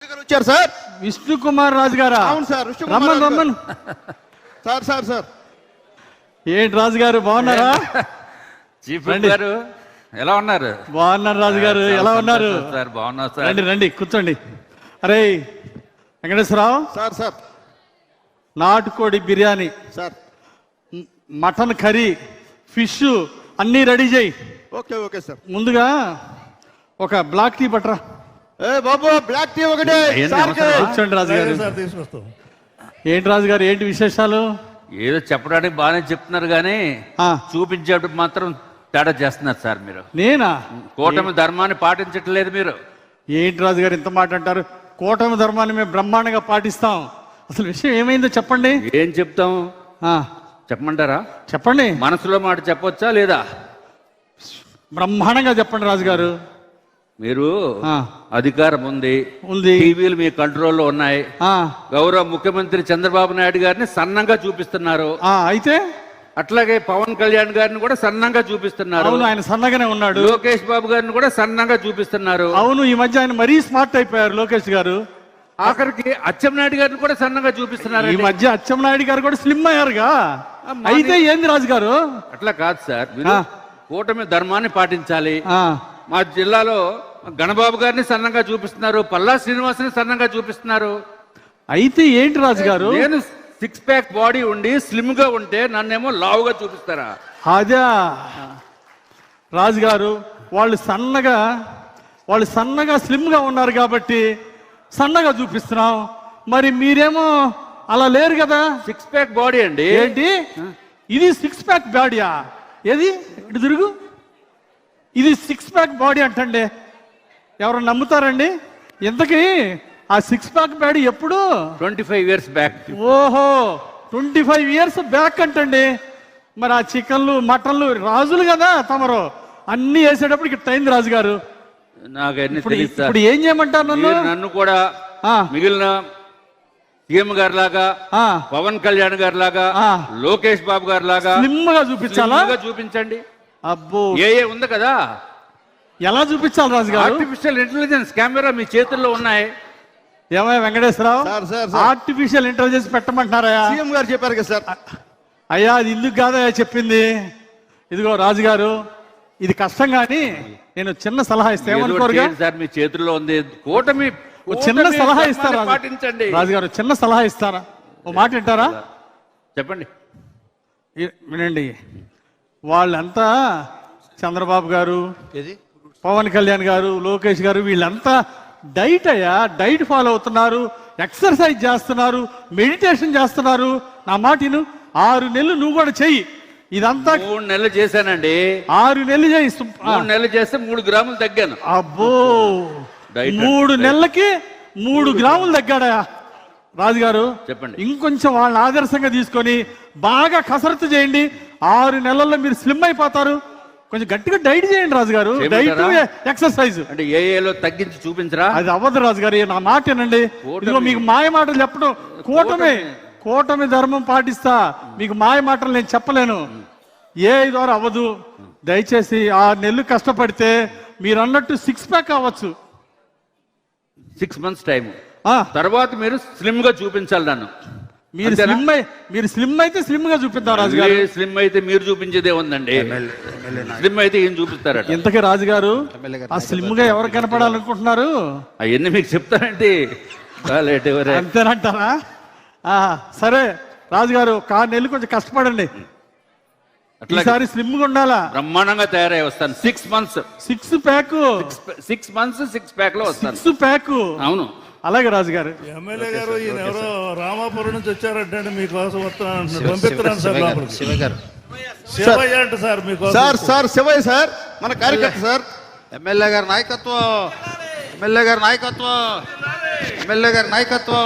వచ్చారు సార్. విష్ణు కుమార్ రాజు గారా? అవును సార్. రమ్మన్ రమ్మన్ సార్ సార్ సార్ ఏంటి రాజు గారు బాగున్నారా? చీఫ్ గారు ఎలా ఉన్నారు? బాగున్నారు రాజు గారు, ఎలా ఉన్నారు? సార్ బాగున్నారు సార్. రండి రండి కూర్చోండి. అరే వెంకటేశ్వరరావు సార్ సార్ నాటుకోడి biryani, sir mutton curry, fish అన్నీ రెడీ చేయి. Okay okay sir. ముందుగా ఒక బ్లాక్ టీ పట్టరా. ఏ బాబు బ్లాక్ టీ ఒకటే సార్కి. కూర్చోండి రాజు గారు. ఏంటి రాజు గారు, ఏంటి విశేషాలు? ఏదో చెప్పడానికి బాగానే చెప్తున్నారు కానీ ఆ, చూపించేటప్పుడు మాత్రం తేడా చేస్తున్నారు సార్. మీరు నేనా? కూటమి ధర్మాన్ని పాటించట్లేదు మీరు. ఏంటి రాజు గారు ఇంత మాట అంటారు? కూటమి ధర్మాన్ని మేము బ్రహ్మాండంగా పాటిస్తాం. అసలు విషయం ఏమైందో చెప్పండి. ఏం చెప్తాం ఆ, చెప్పమంటారా? చెప్పండి. మనసులో మాట చెప్పొచ్చా లేదా? బ్రహ్మాండంగా చెప్పండి రాజు గారు. మీరు ఆ, అధికారం ఉంది, ఉంది. టీవీలు మీ కంట్రోల్లో ఉన్నాయి. ఆ, గౌరవ ముఖ్యమంత్రి చంద్రబాబు నాయుడు గారిని సన్నంగా చూపిస్తున్నారు. ఆ, అయితే అట్లాగే పవన్ కళ్యాణ్ గారిని కూడా సన్నంగా చూపిస్తున్నారు. అవును, ఆయన సన్నగానే ఉన్నాడు. లోకేష్ బాబు గారిని కూడా సన్నంగా చూపిస్తున్నారు. అవును, ఈ మధ్య ఆయన మరీ స్మార్ట్ అయిపోయారు లోకేష్ గారు. ఆఖరికి అచ్చెన్నాయుడు గారిని కూడా సన్నంగా చూపిస్తున్నారు. ఈ మధ్య అచ్చెన్నాయుడు గారు కూడా స్లిమ్ అయ్యారుగా. అయితే ఏంది రాజు గారు? అట్లా కాదు సార్, మీరు ఆ. కూటమి ధర్మాన్ని పాటించాలి. ఆ, మా జిల్లాలో గణబాబు గారిని సన్నంగా చూపిస్తున్నారు, పల్లా శ్రీనివాసుని సన్నంగా చూపిస్తున్నారు. అయితే ఏంటి రాజు గారు? నేను 6 ప్యాక్ బాడీ ఉండి స్లిమ్ గా ఉంటే నన్నేమో లావుగా చూపిస్తారా? అదే రాజు గారు, వాళ్ళు సన్నగా స్లిమ్ గా ఉన్నారు కాబట్టి సన్నగా చూపిస్తున్నాం. మరి మీరేమో అలా లేరు కదా. 6 ప్యాక్ బాడీ అండి. ఏంటి ఇది 6 ప్యాక్ బాడీయా? ఏది ఇటు తిరుగు. ఇది 6 ప్యాక్ బాడీ అంటండి. ఎవరు నమ్ముతారండి? ఇంతకీ ఆ 6 ప్యాక్ బాడీ ఎప్పుడు? 25 years బ్యాక్. ఓహో, 25 years బ్యాక్ అంటండి. మరి ఆ చికెన్లు మటన్లు రాజులు కదా తమరు, అన్ని వేసేటప్పుడు ఇక్కడ అయింది రాజు గారు. నాకు అన్ని ఇప్పుడు తెలుసు సార్. ఇప్పుడు ఏం చేయమంటారు నన్ను? మీరు నన్ను కూడా ఆ, మిగిలిన సీఎం గారి లాగా, ఆ, పవన్ కళ్యాణ్ గారి లాగా, ఆ. లోకేష్ బాబు గారి లాగా స్లిమ్ గా చూపించాలా? slim గా చూపించండి. అబ్బో, ఉంది కదా. ఎలా చూపించాలి రాజు గారు? ఆర్టిఫిషియల్ ఇంటెలిజెన్స్ కెమెరా మీ చేతుల్లో ఉన్నాయి. ఏమయ్య Venkateswararao, sir sir sir artificial intelligence పెట్టమంటున్నారా? సీఎం గారు చెప్పారు కదా సార్. అయ్యా అది ఇందుకు కాదయ్యా చెప్పింది. ఇదిగో రాజు గారు, ఇది కష్టం కానీ నేను చిన్న సలహా ఇస్తే ఏదో ఏమనుకోరుగా? చేయండి సార్, మీ చేతుల్లో ఉంది. కూటమి ఓ చిన్న సలహా ధర్మాన్ని ఇస్తారా పాటించండి. రాజు గారు? చిన్న సలహా ఇస్తారా? ఓ మాట వింటారా? చెప్పండి. వినండి. వాళ్ళంతా చంద్రబాబు గారు, పవన్ కళ్యాణ్ గారు, లోకేష్ గారు, వీళ్ళంతా డైట్ అయ్యా, డైట్ ఫాలో అవుతున్నారు, ఎక్సర్సైజ్ చేస్తున్నారు, మెడిటేషన్ చేస్తున్నారు. నా మాటను 6 నెలలు నువ్వు కూడా చెయ్యి. ఇదంతా 3 నెలలు చేశానండి. 6 నెలలు చెయ్యి. 3 నెలలు చేస్తే 3 గ్రాములు తగ్గాను. అబ్బో, డైట్ 3 నెలలకి 3 గ్రాములు తగ్గాడా రాజుగారు? చెప్పండి. ఇంకొంచెం వాళ్ళని ఆదర్శంగా తీసుకొని బాగా కసరత్తు చేయండి. 6 నెలల్లో మీరు స్లిమ్ అయిపోతారు. కొంచెం గట్టిగా డైట్ చేయండి రాజుగారు. డైట్ ఎక్సర్సైజ్ అంటే ఏలో తగ్గించి చూపించరా? అది అవ్వదు రాజుగారు. నా మాట వినండి. ఇదిగో మీకు మాయ మాటలు చెప్పడం, కూటమి ధర్మం పాటిస్తా, మీకు మాయ మాటలు నేను చెప్పలేను. ఏ ద్వారా అవ్వదు. దయచేసి 6 నెలలు కష్టపడితే మీరు అన్నట్టు 6 ప్యాక్ అవ్వచ్చు. 6 months టైం ఆ, తర్వాత మీరు స్లిమ్ గా చూపించాలి నన్ను. మీరు స్లిమ్ అయితే స్లిమ్ గా చూపిద్దాం రాజుగారు. స్లిమ్ అయితే మీరు చూపించేదే ఉందండి. స్లిమ్ అయితే ఏం చూపిస్తారట? ఇంతకీ రాజుగారు ఆ స్లిమ్ గా ఎవరు కనపడాలనుకుంటున్నారు? అవన్నీ మీకు చెప్తానండి. అంతేనంటారా? సరే రాజుగారు, 6 నెలలు కొంచెం కష్టపడండి. ఈసారి స్లిమ్ గా ఉండాలా? బ్రహ్మాండంగా తయారై వస్తాను. 6 months 6 ప్యాక్ 6 months 6 ప్యాక్ లో వస్తాను. 6 ప్యాక్. అవును. అలాగే రాజుగారు. ఎమ్మెల్యే గారు, ఈయన ఎవరో రామాపురం నుంచి వచ్చారంటే మీకోసం వస్తాను, పంపిస్తున్నాను సార్ లోపలికి. శివయ్య అంట సార్ మీకోసం. సార్ సార్ శివయ్య సార్ మన కార్యకర్త సార్. ఎమ్మెల్యే గారి నాయకత్వం, ఎమ్మెల్యే గారి నాయకత్వం, ఎమ్మెల్యే గారి నాయకత్వం.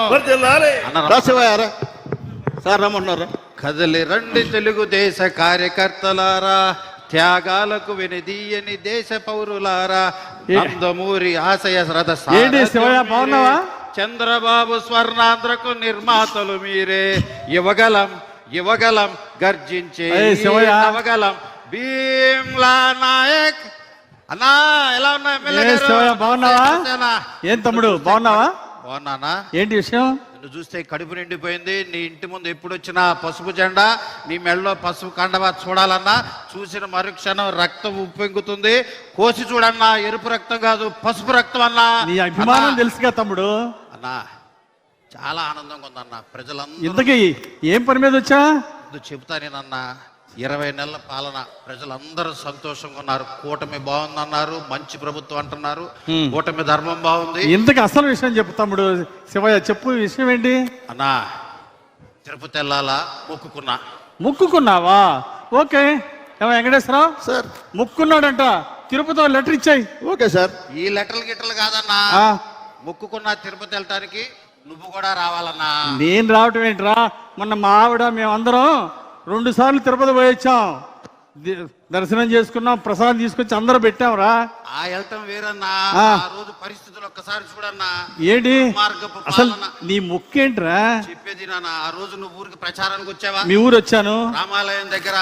రా శివయ్య రా. సార్ రమ్మంటున్నారు. కదలి రండి తెలుగుదేశ కార్యకర్తలారా, త్యాగాలకు వెనుదీయని దేశ పౌరులారా, నందమూరి ఆశయ రథ ఏంటి శివయ్య, బాగున్నావా? చంద్రబాబు స్వర్ణాంధ్రకు నిర్మాతలు మీరే. యువగలం గర్జించే నవగలం భీమ్లా నాయక్. అన్నా ఎలా ఉన్నా ఎమ్మెల్యే గారు? బాగున్నావా? ఏం తమ్ముడు బాగున్నావా? బాగున్నానా? ఏంటి విషయం? నిన్ను చూస్తే కడుపు నిండిపోయింది. నీ ఇంటి ముందు ఎప్పుడు వచ్చినా పసుపు జెండా, నీ మెడలో పసుపు కండవా చూడాలన్నా చూసిన మరుక్షణం రక్తం ఉప్పొంగుతుంది. కోసి చూడన్నా, ఎరుపు రక్తం కాదు పసుపు రక్తం అన్నా. నీ అభిమానం తెలుసుగా తమ్ముడు. అన్నా చాలా ఆనందంగా ఉందన్న. ప్రజలందరూ ఇంతకీ ఏం పని మీద వచ్చా? చెబుతా నేనన్నా, 20 నెలల పాలన ప్రజలందరూ సంతోషంగా ఉన్నారు. కూటమి బాగుందన్నారు, మంచి ప్రభుత్వం అంటున్నారు, కూటమి ధర్మం బాగుంది. ఇంతకు అసలు విషయం చెప్పు తమ్ముడు. శివయ్య చెప్పు, విషయం ఏంటి? అన్నా తిరుపతి వెళ్ళాలా మొక్కుకున్నా. ముక్కుకున్నావా? ఓకే. వెంకటేశ్వరరావు సార్ ముక్కున్నాడంట, తిరుపతిలో లెటర్ ఇచ్చాయి. Okay sir. ఈ లెటర్లు గిట్టలు కాదన్నా, మొక్కుకున్నా తిరుపతి వెళ్ళటానికి నువ్వు కూడా రావాలన్నా. నేను రావటం ఏంట్రా? మొన్న మా ఆవిడ మేమందరం 2 సార్లు తిరుపతి పోయొచ్చాం, దర్శనం చేసుకున్నాం, ప్రసాదం తీసుకొచ్చి అందరూ పెట్టాంరా. ఆ వెళ్ళటం వేరన్నా, ఆ రోజు పరిస్థితులు ఒక్కసారి చూడన్నా. ఏంటి మార్గపు అసలు పాలన. నీ ముక్కేంట్రా? చెప్పేది నాన్న, ఆ రోజు నువ్వు ఊరికి ప్రచారానికి వచ్చావా? మీ ఊరు వచ్చాను. రామాలయం దగ్గర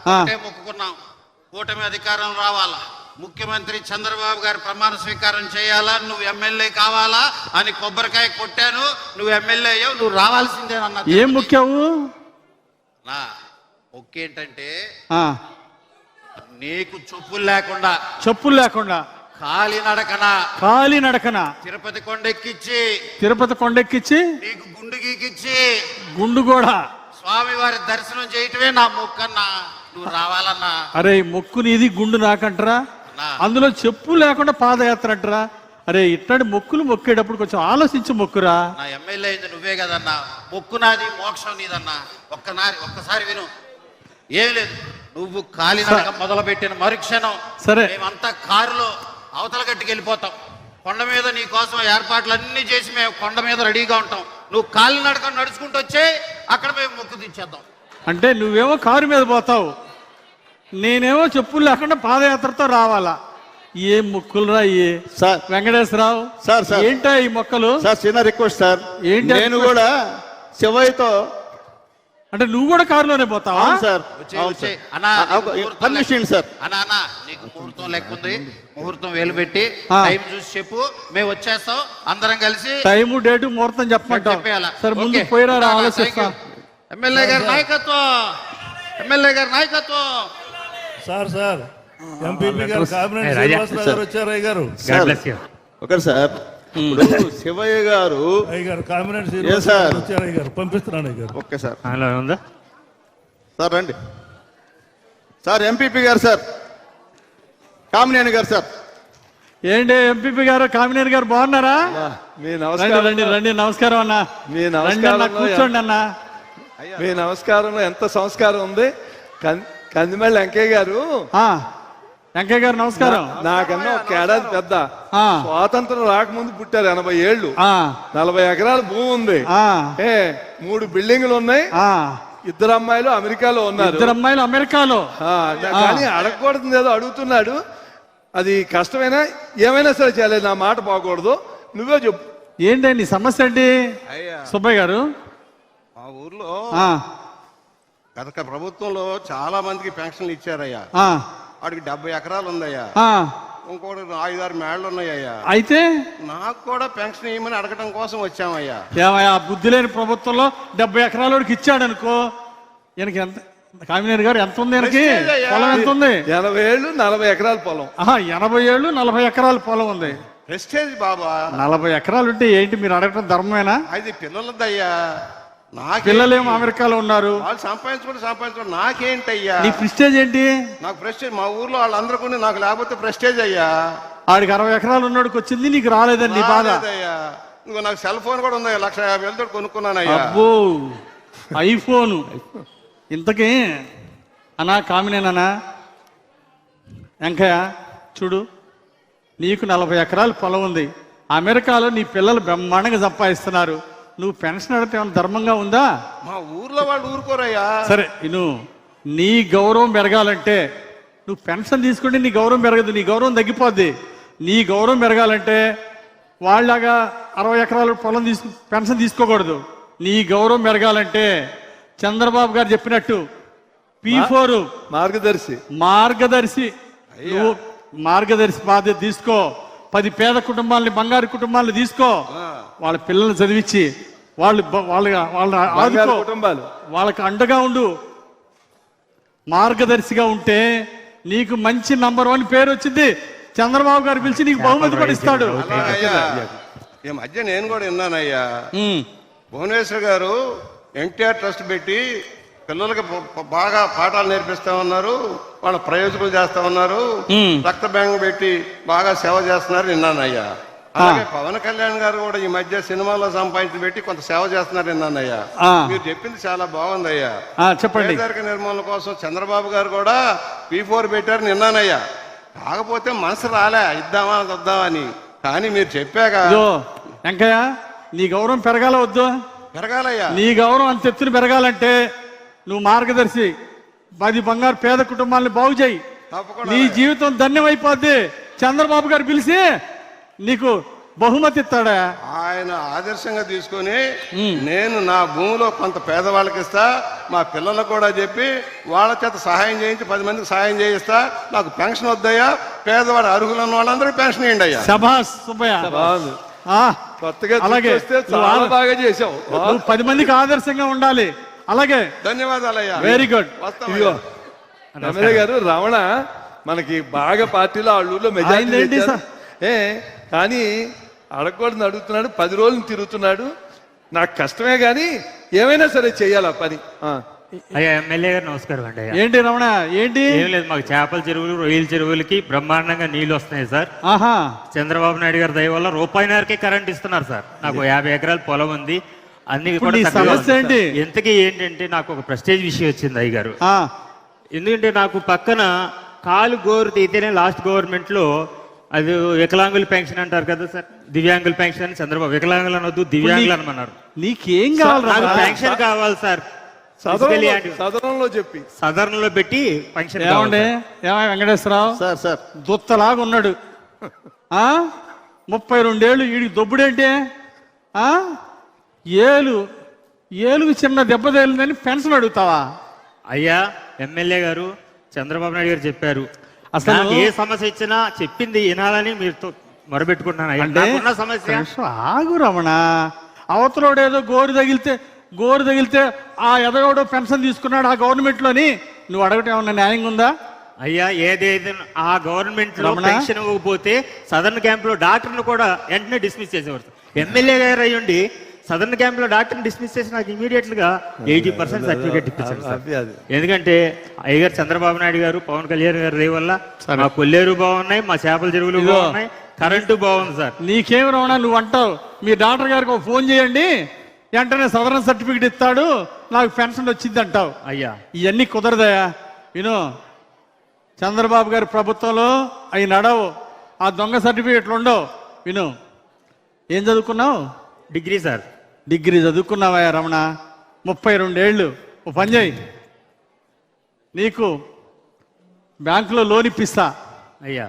ఒకటే మొక్కుకున్నాం, కూటమి అధికారం రావాలా, ముఖ్యమంత్రి చంద్రబాబు గారు ప్రమాణ స్వీకారం చేయాలా, నువ్వు ఎమ్మెల్యే కావాలా అని కొబ్బరికాయ కొట్టాను. నువ్వు ఎమ్మెల్యే అయ్యావు, నువ్వు రావాల్సిందేనన్నా. ఏం ముఖ్యావు? నా మొక్కేంటంటే ఆ, నీకు చెప్పులు లేకుండా, చెప్పులు లేకుండా కాలి నడకన తిరుపతి కొండెక్కిచ్చి, తిరుపతి కొండెక్కిచ్చి నీకు గుండు గీకిచ్చి, గుండు కూడా స్వామి వారి దర్శనం చేయటమే నా మొక్కన్నా. నువ్వు రావాలన్నా. అరే మొక్కు నీది, గుండు నాకంటరా. అందులో చెప్పు లేకుండా పాదయాత్ర అంటరా. అరే ఇట్లాంటి మొక్కులు మొక్కేటప్పుడు కొంచెం ఆలోచించి మొక్కురా. నా ఎమ్మెల్యే అయింది నువ్వే కదన్నా. మొక్కు నాది, మోక్షం నీదన్నా. ఒక్కసారి విను. ఏం లేదు, నువ్వు కాలినడక మొదలు పెట్టిన మరుక్షణం సరే మేమంతా కారులో అవతల గట్టుకు వెళ్ళిపోతాం. కొండ మీద నీ కోసం ఏర్పాట్లన్నీ చేసి మేము కొండ మీద రెడీగా ఉంటాం. నువ్వు కాలినడక నడుచుకుంటూ వచ్చే అక్కడ మేము మొక్కు తెచ్చేద్దాం. అంటే నువ్వేమో కారు మీద పోతావు, నేనేమో చెప్పులు లేకుండా పాదయాత్రతో రావాలా? ఏం మొక్కులురా ఈ సార్ వెంకటేశ్వరరావు? సార్ సార్ ఏంటా ఈ మొక్కలు? సార్ చిన్న రిక్వెస్ట్ సార్. ఏంటి? నేను కూడా శివయ్యతో. అంటే నువ్వు కూడా కారులోనే పోతావా? అవును సార్. వచ్చే అన్నా, పర్మిషన్ సార్. అన్నా నీకు ముహూర్తం లెక్క ఉంది, ముహూర్తం వేలు పెట్టి టైం చూసి చెప్పు, మేము వచ్చేస్తాం అందరం కలిసి. టైము డేటు ముహూర్తం చెప్పమంటావు? చెప్పేయాలా? సరే ముందు ఓకే. పోయిరా, ఉంటా, ఆలోచిస్తా. Thank you. ఎమ్మెల్యే గారి నాయకత్వం, ఎమ్మెల్యే గారి నాయకత్వం. సార్ ఎంపీపీ గారు కామినేని శ్రీనివాసరావు గారు వచ్చారు. అయ్య గారు ఒకటి సార్, ఇప్పుడు శివయ్య గారు కామినేని శ్రీనివాసరావు గారు వచ్చారు. అయ్య గారు పంపిస్తున్నాను. అయ్య గారు ఓకే సార్. సార్ రండి సార్. ఎంపీపీ గారు సార్, కామినేని గారు సార్. ఏంటి ఎంపీపీ గారు, కామినేని గారు బాగున్నారా? మీ రండి నమస్కారం. రండి రండి. నమస్కారం అన్న. మీ రండి అన్న, నమస్కారంలో కూర్చోండి అన్న. మీ నమస్కారంలో ఎంత సంస్కారం ఉంది. కందిమల్లి వెంకయ్య గారు, ఆ, వెంకయ్య గారు నమస్కారం. నాకన్నా ఒక ఏడాది పెద్ద. ఆ, స్వాతంత్రం రాకముందు పుట్టారు. 80 ఏళ్ళు, ఆ, 40 ఎకరాల భూమి ఉంది. ఆ, 3 బిల్డింగులు ఉన్నాయి. ఆ. 2 అమ్మాయిలు అమెరికాలో ఉన్నారు. 2 అమ్మాయిలు అమెరికాలో. కానీ అడగకూడదు ఏదో అడుగుతున్నాడు. అది కష్టమైనా ఏమైనా సరే చేయలేదు. నా మాట పోకూడదు. నువ్వే చెప్పు. ఏంటి నీ సమస్య ఏంటి సుబ్బయ్య గారు? మా ఊర్లో ఆ, గత ప్రభుత్వంలో చాలా మందికి పెన్షన్లు ఇచ్చారయ్యా. ఆ, వాడికి 70 ఎకరాలు ఉందయ్యా. ఆ. ఇంకోటి 5-6 మేళ్ళు ఉన్నాయ్యా. అయితే నాకు కూడా పెన్షన్ ఇవ్వమని అడగటం కోసం వచ్చామయ్యా. ఏమయ్యా, బుద్ధి లేని ప్రభుత్వంలో 70 ఎకరాలకి ఇచ్చాడు అనుకో. ఈయనకి ఎంత, కామినేని గారు ఎంత ఉంది? ఈయనకి పొలం ఎంత ఉంది? 80 ఏళ్ళు, 40 ఎకరాల పొలం. 80 ఏళ్ళు, 40 ఎకరాల పొలం ఉంది. ప్రెస్టేజ్ బాబా. 40 ఎకరాలు ఉంటే ఏంటి మీరు అడగటం ధర్మమేనా? అది పిల్లలదయ్యా. నాకు పిల్లలేమో అమెరికాలో ఉన్నారు. వాళ్ళు సంపాదించుకుంటే నాకేంటయ్యా? నీ ప్రెస్టేజ్ ఏంటి? నాకు ప్రెస్టేజ్ మా ఊర్లో వాళ్ళందరికీ నాకు లేకపోతే ప్రెస్టేజ్ అయ్యా. ఆడికి 60 ఎకరాలు ఉన్నాడికి వచ్చింది, నీకు రాలేదని నీ బాధ. రాలేదయ్యా. ఇంకో నాకు సెల్ ఫోన్ కూడా ఉందయ్యా. 1,50,000 కొనుక్కున్నానయ్యా. అబ్బో, ఐఫోను. ఇంతకీ అన్నా కామినేనా వెంకయ్య చూడు, నీకు 40 ఎకరాలు పొలం ఉంది. అమెరికాలో నీ పిల్లలు బ్రహ్మాండంగా సంపాదిస్తున్నారు. నువ్వు పెన్షన్ అడిగితే ఏమైనా ధర్మంగా ఉందా? మా ఊర్లో వాళ్ళు ఊరుకోరయ్యా. సరే నీ గౌరవం పెరగాలంటే నువ్వు పెన్షన్ తీసుకుంటే నీ గౌరవం పెరగదు, నీ గౌరవం తగ్గిపోద్ది. నీ గౌరవం పెరగాలంటే వాళ్ళలాగా 60 ఎకరాల పొలం పెన్షన్ తీసుకోకూడదు. నీ గౌరవం పెరగాలంటే చంద్రబాబు గారు చెప్పినట్టు P4 మార్గదర్శి మార్గదర్శి బాధ్యత తీసుకో. 10 పేద కుటుంబాలని, బంగారు కుటుంబాలను తీసుకో, వాళ్ళ పిల్లల్ని చదివించి వాళ్ళ ఆదుకో, కుటుంబాలు వాళ్ళకి అండగా ఉండు, మార్గదర్శిగా ఉంటే నీకు మంచి నంబర్ 1 పేరు వచ్చింది. చంద్రబాబు గారు పిలిచి నీకు బహుమతి కూడా ఇస్తాడు. అయ్యా, ఈ మధ్య నేను కూడా విన్నానయ్యా, భువనేశ్వర్ గారు ఎన్టీఆర్ ట్రస్ట్ పెట్టి పిల్లలకి బాగా పాఠాలు నేర్పిస్తా ఉన్నారు, వాళ్ళ ప్రయోజకులు చేస్తా ఉన్నారు, రక్త బ్యాంక్ పెట్టి బాగా సేవ చేస్తున్నారు విన్నానయ్యా. అలాగే పవన్ కళ్యాణ్ గారు కూడా ఈ మధ్య సినిమాలో సంపాదించి పెట్టి కొంత సేవ చేస్తున్నారు విన్నానయ్యా. మీరు చెప్పింది చాలా బాగుందయ్యా. చెప్పండి. పేదరిక నిర్మూలన కోసం చంద్రబాబు గారు కూడా P4 పెట్టారు విన్నానయ్యా. కాకపోతే మనసు రాలే ఇద్దామా వద్దామని, కానీ మీరు చెప్పాక వెంకయ్య, నీ గౌరవం పెరగాల వద్దు? పెరగాలయ్యా. నీ గౌరవం అంత ఎత్తున పెరగాలంటే నువ్వు మార్గదర్శి 10 బంగారు పేద కుటుంబాలను బాగు చేయి. నీ జీవితం ధన్యమైపోద్ది. చంద్రబాబు గారు పిలిచి నీకు బహుమతి ఇస్తాడా? ఆయన ఆదర్శంగా తీసుకొని నేను నా భూమిలో కొంత పేదవాళ్ళకి ఇస్తా, మా పిల్లలకు కూడా చెప్పి వాళ్ళ చేత సహాయం చేయించి 10 మందికి సహాయం చేయిస్తా. నాకు పెన్షన్ వద్దయ్యా, పేదవాడు అర్హులు ఉన్న వాళ్ళందరికీ పెన్షన్ ఇవ్వండి అయ్యా. శభాష్ సుబ్బయ్య. కొత్తగా అలాగే చాలా బాగా చేసావు. నువ్వు 10 మందికి ఆదర్శంగా ఉండాలి. అలాగే ధన్యవాదాలయ్యా. Very good. ఎమ్మెల్యే గారు, రమణ మనకి బాగా పార్టీలో ఆ ఊళ్ళో మెజారిటీ కానీ అడగకూడదు అడుగుతున్నాడు, 10 రోజులు తిరుగుతున్నాడు. నాకు కష్టమే కానీ ఏమైనా సరే చెయ్యాలి ఆ పని. అయ్యా ఎమ్మెల్యే గారు నమస్కారం అండి. ఏంటి రమణ, ఏంటి? ఏం లేదు, మాకు చేపల చెరువులు, రొయ్యల చెరువులకి బ్రహ్మాండంగా నీళ్లు వస్తున్నాయి సార్. చంద్రబాబు నాయుడు గారి దయ వల్ల ₹1 కరెంట్ ఇస్తున్నారు సార్. నాకు 50 ఎకరాల పొలం ఉంది, అన్ని కూడా. ఎంతకీ ఏంటంటే నాకు ఒక ప్రెస్టేజ్ విషయం వచ్చింది అయ్య గారు. ఎందుకంటే నాకు పక్కన కాలు గోరు తీతేనే లాస్ట్ గవర్నమెంట్ లో అది వికలాంగుల పెన్షన్ అంటారు కదా సార్, దివ్యాంగుల పెన్షన్ అని చంద్రబాబు వికలాంగులు అనొద్దు దివ్యాంగులు అనమన్నారు. నీకేం కావాలి? నాకు పెన్షన్ కావాలి సార్. సదనంలో చెప్పి సదనంలో పెట్టి పెన్షన్. ఏమండి వెంకటేశ్వరరావు సార్ సార్ దుత్తలాగా ఉన్నాడు. 32 ఏళ్ళు వీడికి దొబ్బుడేంటే? ఏలుగు చిన్న దెబ్బ తేలిందని పెన్షన్ అడుగుతావా? అయ్యా ఎమ్మెల్యే గారు, చంద్రబాబు నాయుడు గారు చెప్పారు, అసలు ఏ సమస్య ఇచ్చినా చెప్పింది వినాలని మీరు మొరబెట్టుకుంటున్నాను. సమస్య ఆగు రమణ, అవతలోడేదో గోరు తగిలితే ఆ ఎదగోడో పెన్షన్ తీసుకున్నాడు ఆ గవర్నమెంట్ లోని, నువ్వు అడగటం ఏమన్నా న్యాయంగా ఉందా? అయ్యా ఏదైతే ఆ గవర్నమెంట్ లో పెన్షన్ ఇవ్వకపోతే సదర్న్ క్యాంప్ లో డాక్టర్ను కూడా వెంటనే డిస్మిస్ చేసేవారు. ఎమ్మెల్యే గారు అయ్యుండి సదర్న్ క్యాంప్ లో డాక్టర్ని డిస్మిస్ చేసి నాకు ఇమీడియట్ గా 80% సర్టిఫికేట్ ఇప్పించారు సార్. ఎందుకంటే అయ్యగారు చంద్రబాబు నాయుడు గారు, పవన్ కళ్యాణ్ గారు దయ వల్ల మా కొల్లేరు బాగున్నాయి, మా చేపల చెరువులు బాగున్నాయి, కరెంటు బాగుంది సార్. నీకేం రమణ, నువ్వు అంటావు మీ డాక్టర్ గారికి ఒక ఫోన్ చేయండి, వెంటనే సదరన్ సర్టిఫికేట్ ఇస్తాడు, నాకు పెన్షన్ వచ్చింది అంటావు. అయ్యా ఇవన్నీ కుదరదయా. విను, చంద్రబాబు గారి ప్రభుత్వంలో అవి నడవు, ఆ దొంగ సర్టిఫికేట్లు ఉండవు. విను, ఏం చదువుకున్నావు? Degree sir. డిగ్రీ చదువుకున్నావా రమణ? 32 ఏళ్ళు. ఓ పని చేయి, నీకు బ్యాంకులో లోన్ ఇప్పిస్తా, అయ్యా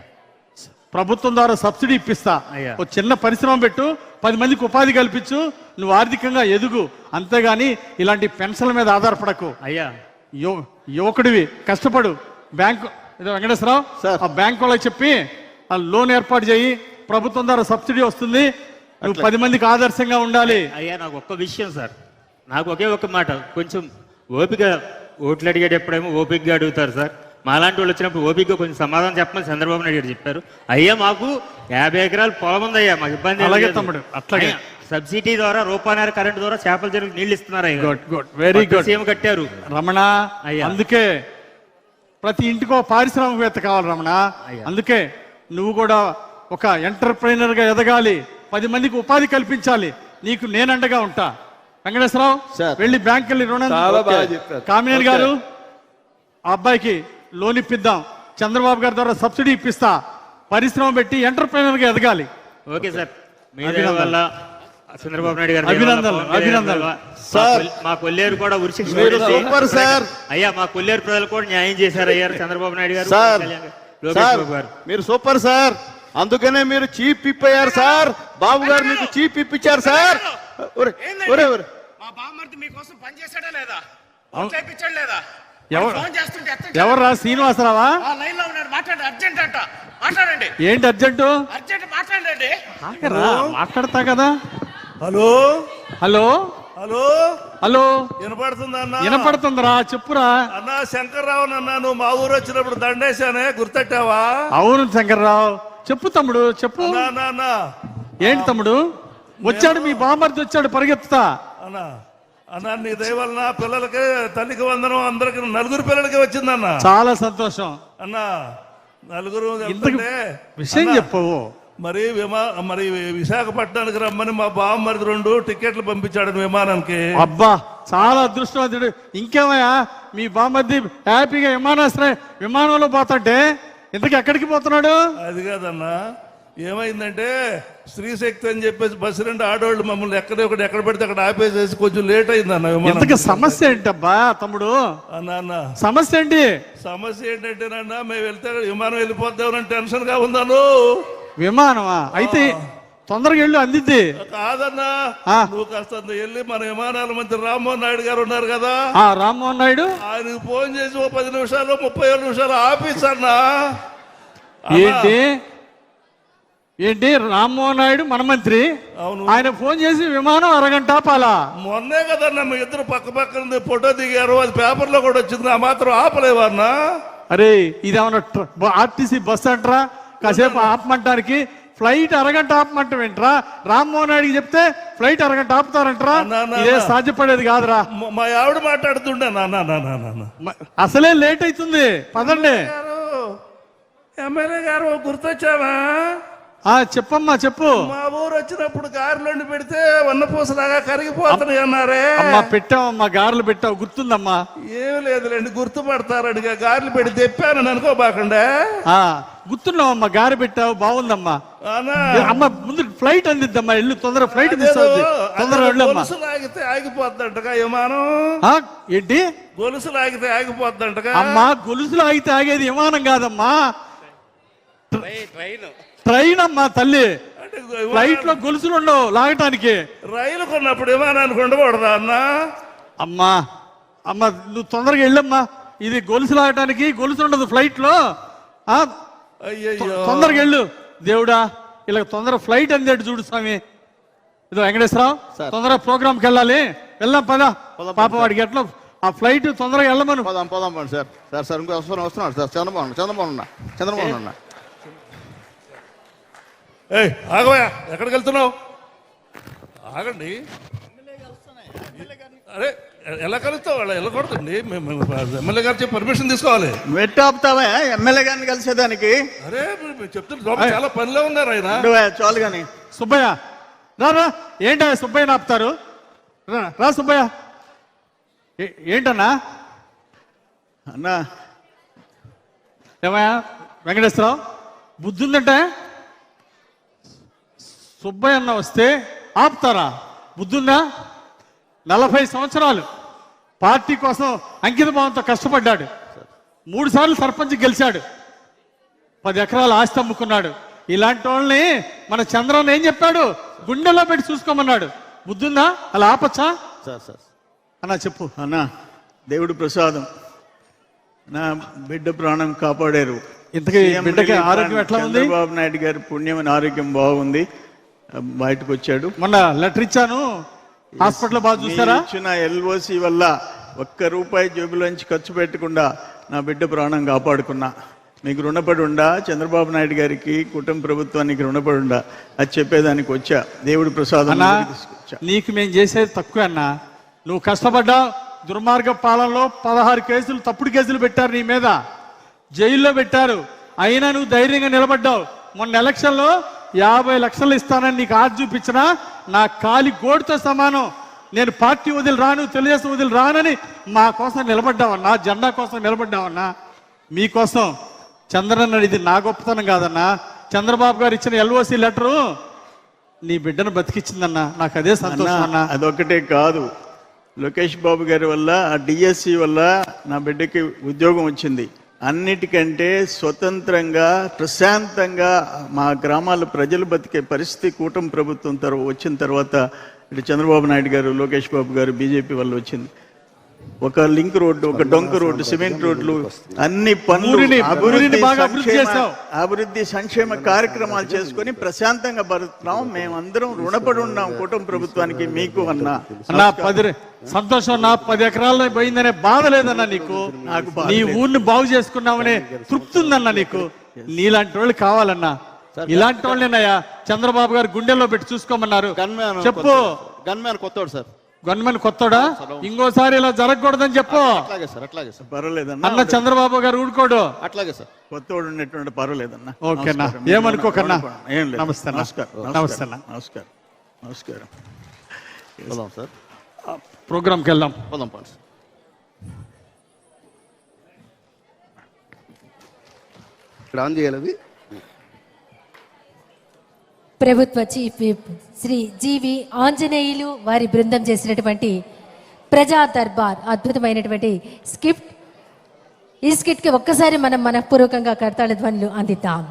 ప్రభుత్వం ద్వారా సబ్సిడీ ఇప్పిస్తా, ఓ చిన్న పరిశ్రమ పెట్టు, 10 మందికి ఉపాధి కల్పించు, నువ్వు ఆర్థికంగా ఎదుగు. అంతేగాని ఇలాంటి పెన్షన్ల మీద ఆధారపడకు. అయ్యా యువకుడివి, కష్టపడు. బ్యాంకు వెంకటేశ్వరరావు ఆ బ్యాంక్ వాళ్ళకి చెప్పి ఆ లోన్ ఏర్పాటు చేయి, ప్రభుత్వం ద్వారా సబ్సిడీ వస్తుంది, నువ్వు 10 మందికి ఆదర్శంగా ఉండాలి. అయ్యా నాకు ఒక్క విషయం సార్, నాకు ఒకే ఒక మాట, కొంచెం ఓపిక, ఓట్లు అడిగేటప్పుడేమో ఓపికగా అడుగుతారు సార్, మాలాంటి వాళ్ళు వచ్చినప్పుడు ఓపికగా కొంచెం సమాధానం చెప్పమని చంద్రబాబు నాయుడు గారు చెప్పారు. అయ్యా మాకు 50 ఎకరాల పొలం ఉంది అయ్యా, మాకు ఇబ్బంది అలాగే తమ్ముడు. అట్లాగే సబ్సిడీ ద్వారా ₹1 కరెంట్ ద్వారా చేపల చెరువులకు నీళ్లు ఇస్తున్నారు. Very good. సీఎం కట్టారు రమణ. అందుకే ప్రతి ఇంటికో పారిశ్రామికవేత్త కావాలి రమణ. అందుకే నువ్వు కూడా ఒక ఎంటర్ప్రైనర్ గా ఎదగాలి, 10 మందికి ఉపాధి కల్పించాలి. నీకు నేనండగా ఉంటా. వెంకటేశ్వరరావు వెళ్ళి బ్యాంక్ వెళ్ళి రుణం. కామినేని గారు ఆ అబ్బాయికి లోన్ ఇప్పిద్దాం, చంద్రబాబు గారి ద్వారా సబ్సిడీ ఇప్పిస్తా, పరిశ్రమ పెట్టి ఎంటర్ప్రైనర్ గా ఎదగాలి. ఓకే సార్, వల్ల చంద్రబాబు నాయుడు గారు అభినందనలు సార్. మా కొల్లేరు కూడా సూపర్ సార్. అయ్యా మా కొల్లేరు ప్రజలు కూడా న్యాయం చేశారు అయ్యారు చంద్రబాబు నాయుడు గారు, సార్. మీరు సూపర్ సార్, అందుకనే మీరు చీఫ్ విప్ అయ్యారు సార్. బాబు గారు మీకు చీఫ్ విప్ ఇచ్చారు సార్. మా బామ్మర్ది మీకోసం పని చేశాడా లేదా? లేదా ఎవరు ఫోన్ చేస్తుంటే ఎత్తండి. ఎవర్రా శ్రీనివాసరావా? ఆ లైన్ లో ఉన్నాడు, మాట్లాడండి, అర్జెంట్ అంట, మాట్లాడండి, ఏంటి అర్జెంటు? అర్జెంట్ మాట్లాడండి. ఆగరా, మాట్లాడతా కదా. హలో హలో హలో హలో వినపడుతుందా అన్న? వినపడుతుందిరా, చెప్పురా. అన్న శంకర్రావు అన్న, నువ్వు మా ఊరు వచ్చినప్పుడు దండేశానే, గుర్తెట్టావా? అవును శంకర్రావు, చెప్పు తమ్ముడు చెప్పు. అన్నా, అన్నా, అన్నా. ఏంటి తమ్ముడు? వచ్చాడు మీ బామర్ది, వచ్చాడు పరిగెత్తుతా. అన్నా అన్నా, నీ దయ వలన పిల్లలకి తల్లికి వందనం, అందరికి 4 పిల్లలకి వచ్చిందన్న. చాలా సంతోషం. అన్నా 4 ఇంతకు వెళ్తుంటే, విషయం అన్నా, చెప్పవు. మరి విశాఖపట్నానికి రమ్మని మా బామ్మరిది 2 టికెట్లు పంపించాడు విమానానికి. అబ్బా చాలా అదృష్టవంతుడు. ఇంకేమయ్యా మీ బామర్ది హ్యాపీగా విమానంలో పోతాంటే ఇంతకు ఎక్కడికి పోతున్నాడు? అది కాదన్నా, ఏమైందంటే స్త్రీశక్తి అని చెప్పేసి బస్సు 2 ఆడవాళ్ళు మమ్మల్ని ఎక్కడ పడితే అక్కడ ఆపేసేసి కొంచెం లేట్ అయిందన్న ఇంతకు విమానం. సమస్య ఏంటబ్బా తమ్ముడు? అన్న సమస్య ఏంటి? సమస్య ఏంటంటేనన్నా, మేము వెళ్తే విమానం వెళ్ళిపోద్దామని టెన్షన్ గా ఉందాను. విమానమా? అయితే తొందరగా వెళ్ళు, అందిద్ది. కాదన్నా, నువ్వు కాస్త వెళ్ళి మన విమానాల మంత్రి రామ్మోహన్ నాయుడు గారు ఉన్నారు కదా, రామ్మోహన్ నాయుడు, ఆయనకు ఫోన్ చేసి 10 నిమిషాలు 37 నిమిషాలు ఆఫీస్ అన్నా. ఏంటి ఏంటి రామ్మోహన్ నాయుడు మన మంత్రి? అవును. ఆయన ఫోన్ చేసి విమానం అరగంట ఆపాలా? మొన్నే కదన్నా మీ ఇద్దరు పక్క ఫోటో దిగారు, అది పేపర్ లో కూడా వచ్చింది, ఆ మాత్రం ఆపలేవన్నా? అరే ఇదేమన్నా ఆర్టీసీ బస్ అంటారా కాసేపు ఆపమంటానికి? ఫ్లైట్ అరగంట ఆపమంటావేంట్రా? రామ్మోహన్ నాయుడికి చెప్తే ఫ్లైట్ అరగంట ఆపుతారంటరా? ఇదే సాధ్యపడేది కాదురా. మా ఆవిడ మాట్లాడుతుండే నాన్న, అసలే లేట్ అవుతుంది, పదండి. ఎమ్మెల్యే గారు గుర్తొచ్చావా? చెప్పమ్మా చెప్పు. మా ఊరు వచ్చినప్పుడు గారెలు పెడితే వన్నపూసలాగా కరిగిపోతున్నాయి అన్నారే. అమ్మా పెట్టావమ్మా, గారెలు పెట్టావు, గుర్తుందమ్మా. ఏమి లేదులేండి, గుర్తుపడతారని గారెలు పెట్టి తెప్పాను అనుకోబాకండే. గుర్తున్నావమ్మా, గారె పెట్టావు, బాగుందమ్మా. అమ్మ ముందు ఫ్లైట్ అందిద్దమ్మా, ఇల్లు తొందర ఫ్లైట్ మిస్ అవుతుంది, తొందరగా వెళ్ళమ్మా. గొలుసులు ఆగితే ఆగిపోద్దంటగా విమానం. ఏంటి గొలుసులు ఆగితే ఆగిపోద్దంటగా? అమ్మా గొలుసులు ఆగితే ఆగేది విమానం కాదమ్మా, ట్రైన్ అమ్మా తల్లి. ఫ్లైట్ లో గొలుసులు ఉండవు లాగటానికి. రైలు కొన్నప్పుడు విమానానికి ఉండకూడదా అన్న? అమ్మా అమ్మ నువ్వు తొందరగా వెళ్ళమ్మా, ఇది గొలుసు లాగటానికి గొలుసు ఉండదు ఫ్లైట్ లో. తొందరగా వెళ్ళు దేవుడా, ఇలా తొందర ఫ్లైట్ అందేట్టు చూడు స్వామి. ఇదో వెంకటేశ్వరరావు, తొందరగా ప్రోగ్రామ్కి వెళ్ళాలి, వెళ్దాం పద. పాప వాడికి ఎట్లా ఆ ఫ్లైట్ తొందరగా వెళ్ళమను. పోదాం సార్. సార్ ఇంకో వస్తున్నాడు సార్, చంద్రబాబు అన్న. ఆగవయా, ఎక్కడికి వెళ్తున్నావు? ఆగండి. అరే ఎలా కలుస్తావు? వాళ్ళు వెళ్ళకూడదండి, ఎమ్మెల్యే గారు చెప్పి పర్మిషన్ తీసుకోవాలి. వెట్టాపుతావా ఎమ్మెల్యే గారిని కలిసేదానికి? అరే చెప్తున్నా, చాలా పనిలో ఉన్నారు ఆయన. చాలు కానీ సుబ్బయ్య రా. ఏంటా సుబ్బయ్య ఆపుతారు? రా సుబ్బయ్య. ఏంటన్నా? అన్నా ఏమయ్యా వెంకటేశ్వరరావు, బుద్ధి ఉందంటే సుబ్బయ్య అన్న వస్తే ఆపుతారా? బుద్ధుందా? 40 సంవత్సరాలు పార్టీ కోసం అంకిత భావంతో కష్టపడ్డాడు, 3 సార్లు సర్పంచ్ గెలిచాడు, 10 ఎకరాల ఆస్తి అమ్ముకున్నాడు. ఇలాంటి వాళ్ళని మన చంద్రన్న ఏం చెప్పాడు? గుండెల్లో పెట్టి చూసుకోమన్నాడు. బుద్ధుందా? అలా ఆపచ్చా? సార్ అన్నా చెప్పు. అన్నా దేవుడు ప్రసాదం, నా బిడ్డ ప్రాణం కాపాడారు. ఇంతకీ బిడ్డకి ఆరోగ్యం ఎట్లా ఉంది? చంద్రబాబు నాయుడు గారి పుణ్యమైన ఆరోగ్యం బాగుంది, బయటకు వచ్చాడు. మొన్న లెటర్ ఇచ్చాను, హాస్పిటల్ బాగా చూసారా? ఇచ్చిన ఎల్ఓసి వల్ల ₹1 జేబులోంచి ఖర్చు పెట్టకుండా నా బిడ్డ ప్రాణం కాపాడుకున్నా. మీకు రుణపడి ఉండా, చంద్రబాబు నాయుడు గారికి, కుటుంబ ప్రభుత్వానికి రుణపడి ఉండా, అది చెప్పేదానికి వచ్చా. దేవుడి ప్రసాదం తీసుకొచ్చా. నీకు మేము చేసేది తక్కువ అన్నా, నువ్వు కష్టపడ్డావు. దుర్మార్గ పాలనలో 16 కేసులు, తప్పుడు కేసులు పెట్టారు నీ మీద, జైల్లో పెట్టారు. అయినా నువ్వు ధైర్యంగా నిలబడ్డావు. మొన్న ఎలక్షన్లో 50 లక్షలు ఇస్తానని నీకు ఆశ చూపించినా నా కాలి గోడుతో సమానం. నేను పార్టీ వదిలి రాను, తెలుగుదేశం వదిలి రానని మా కోసం నిలబడ్డావన్నా, జెండా కోసం నిలబడ్డావన్నా. మీకోసం చంద్రన్న, ఇది నా గొప్పతనం కాదన్నా, చంద్రబాబు గారు ఇచ్చిన ఎల్ఓసి లెటరు నీ బిడ్డను బతికిచ్చిందన్నా, నాకు అదే సంతోషం అన్నా. అదొక్కటే కాదు, లోకేష్ బాబు గారి వల్ల, ఆ డిఎస్సి వల్ల నా బిడ్డకి ఉద్యోగం వచ్చింది. అన్నిటికంటే స్వతంత్రంగా ప్రశాంతంగా మా గ్రామాల ప్రజలు బతికే పరిస్థితి కూటమి ప్రభుత్వం వచ్చిన తర్వాత ఇటు చంద్రబాబు నాయుడు గారు, లోకేష్ బాబు గారు, బీజేపీ వల్ల వచ్చింది. ఒక లింక్ రోడ్డు, ఒక డొంక రోడ్డు, సిమెంట్ రోడ్లు, అన్ని పనులు, ఊరిని అభివృద్ధి బాగా అభివృద్ధి చేశావు. అభివృద్ధి సంక్షేమ కార్యక్రమాలు చేసుకొని ప్రశాంతంగా బతుకుతున్నాం. మేమందరం రుణపడి ఉన్నాం కుటుంబ ప్రభుత్వానికి, మీకు అన్నా. అన్నా 10 సంతోషం అన్నా, 10 ఎకరాల్లో పోయిందనే బాధ లేదన్నా నీకు. నాకు బాధ నీ లేదు. ఊరిని బాగు చేసుకున్నామనే తృప్తి ఉందన్నా నీకు. నీలాంటి వాళ్ళు కావాలన్నా. ఇలాంటి వాళ్ళేనయ్యా చంద్రబాబు గారు గుండెల్లో పెట్టి చూసుకోమన్నారు. చెప్పు. గన్మ్యాన్ కొత్తోడు సార్. గవర్నమెంట్ కొత్తడా? ఇంకోసారి ఇలా జరగకూడదని చెప్పు. అట్లాగే సార్, అట్లాగే సార్. పర్వాలేదన్నా. అన్న చంద్రబాబు గారు ఊడుకోడు. అట్లాగే సార్. కొత్తవాడు ఉన్నటువంటి పర్వాలేదన్నా. ఓకేనా, నమస్కారం. ఏమనుకోకన్నా. ఏం లేదు. నమస్తే అన్న. నమస్కారం. నమస్తే అన్న. నమస్కారం. నమస్కారం. పోదాం సార్, ప్రోగ్రామ్కి వెళ్దాం. పోదాం పండి. ఇక్కడ ఆన్ చేయాలి. ప్రభుత్వ చీఫ్ విప్ శ్రీ జీవి ఆంజనేయులు వారి బృందం చేసినటువంటి ప్రజా దర్బార్ అద్భుతమైనటువంటి స్కిట్. ఈ స్కిట్కి ఒక్కసారి మనం మనఃపూర్వకంగా కర్తాళ ధ్వనులు అందిద్దాం.